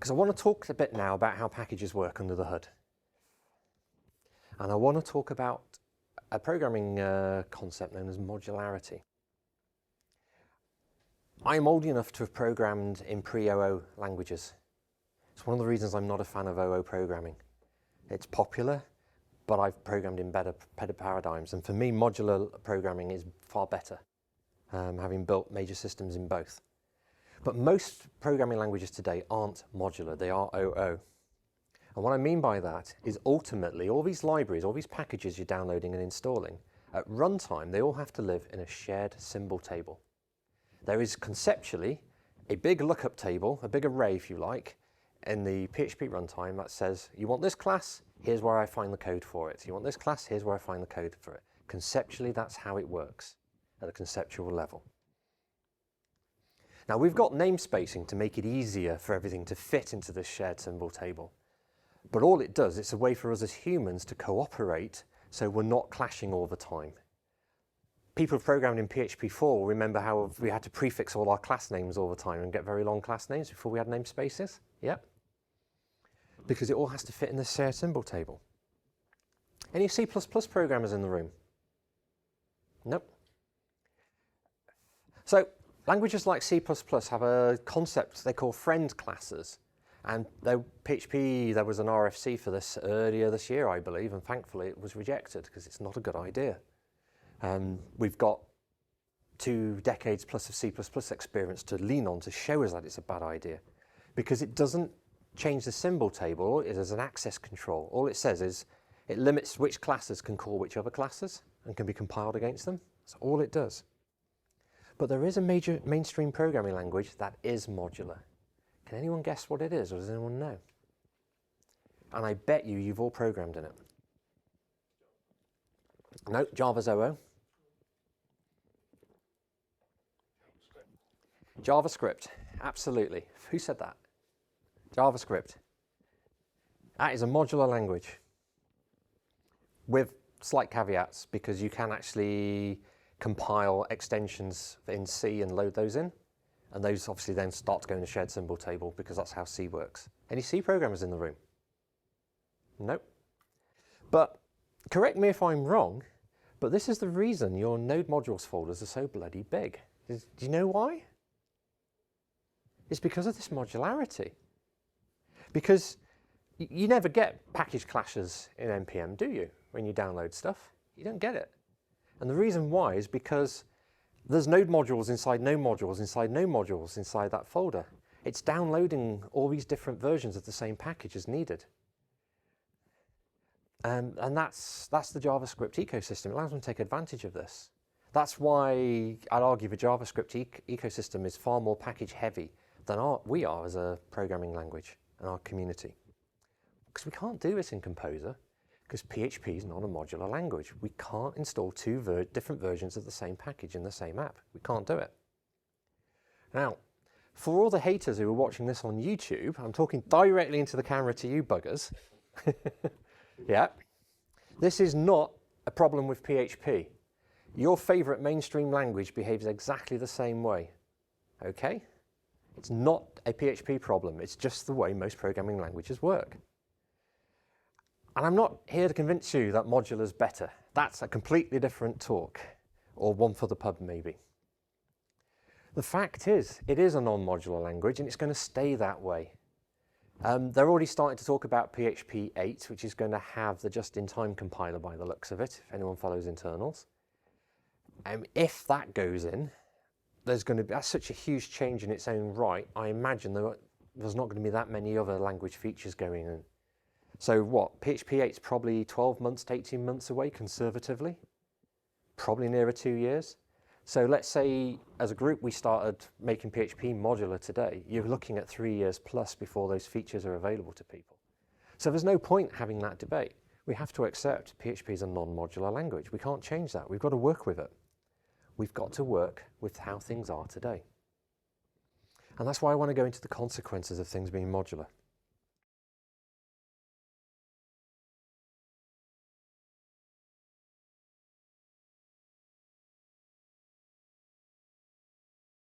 because I want to talk a bit now about how packages work under the hood. And I want to talk about a programming concept known as modularity. I'm old enough to have programmed in pre-OO languages. It's one of the reasons I'm not a fan of OO programming. It's popular, but I've programmed in better paradigms. And for me, modular programming is far better, having built major systems in both. But most programming languages today aren't modular, they are OO. And what I mean by that is ultimately all these libraries, all these packages you're downloading and installing, at runtime, they all have to live in a shared symbol table. There is conceptually a big lookup table, a big array if you like, in the PHP runtime that says, you want this class, here's where I find the code for it. You want this class, here's where I find the code for it. Conceptually, that's how it works at a conceptual level. Now we've got namespacing to make it easier for everything to fit into this shared symbol table. But all it does, it's a way for us as humans to cooperate so we're not clashing all the time. People who've programmed in PHP 4 remember how we had to prefix all our class names all the time and get very long class names before we had namespaces? Yep. Because it all has to fit in the shared symbol table. Any C++ programmers in the room? Nope. So languages like C++ have a concept they call friend classes. And PHP, there was an RFC for this earlier this year, I believe, and thankfully it was rejected because it's not a good idea. We've got 2 decades plus of C++ experience to lean on to show us that it's a bad idea, because it doesn't change the symbol table. It is an access control. All it says is it limits which classes can call which other classes and can be compiled against them. That's all it does. But there is a major mainstream programming language that is modular. Can anyone guess what it is, or does anyone know? And I bet you've all programmed in it. No, Java's OO. JavaScript, absolutely. Who said that? JavaScript. That is a modular language with slight caveats, because you can actually compile extensions in C and load those in. And those obviously then start to go in a shared symbol table, because that's how C works. Any C programmers in the room? Nope. But correct me if I'm wrong, but this is the reason your node modules folders are so bloody big. Do you know why? It's because of this modularity. Because you never get package clashes in NPM, do you? When you download stuff, you don't get it. And the reason why is because there's node modules inside node modules inside node modules inside that folder. It's downloading all these different versions of the same package as needed. And that's the JavaScript ecosystem. It allows them to take advantage of this. That's why I'd argue the JavaScript ecosystem is far more package heavy than we are as a programming language and our community. Because we can't do this in Composer, because PHP is not a modular language. We can't install 2 different versions of the same package in the same app. We can't do it. Now, for all the haters who are watching this on YouTube, I'm talking directly into the camera to you buggers. Yeah, this is not a problem with PHP. Your favorite mainstream language behaves exactly the same way. Okay? It's not a PHP problem. It's just the way most programming languages work. And I'm not here to convince you that modular is better. That's a completely different talk, or one for the pub maybe. The fact is, it is a non-modular language, and it's going to stay that way. They're already starting to talk about PHP 8, which is going to have the just-in-time compiler by the looks of it, if anyone follows internals. If that goes in, that's such a huge change in its own right. I imagine there's not going to be that many other language features going in. So what, PHP 8 is probably 12 months to 18 months away, conservatively? Probably nearer 2 years. So let's say, as a group, we started making PHP modular today. You're looking at 3 years plus before those features are available to people. So there's no point having that debate. We have to accept PHP is a non-modular language. We can't change that. We've got to work with it. We've got to work with how things are today. And that's why I want to go into the consequences of things being modular.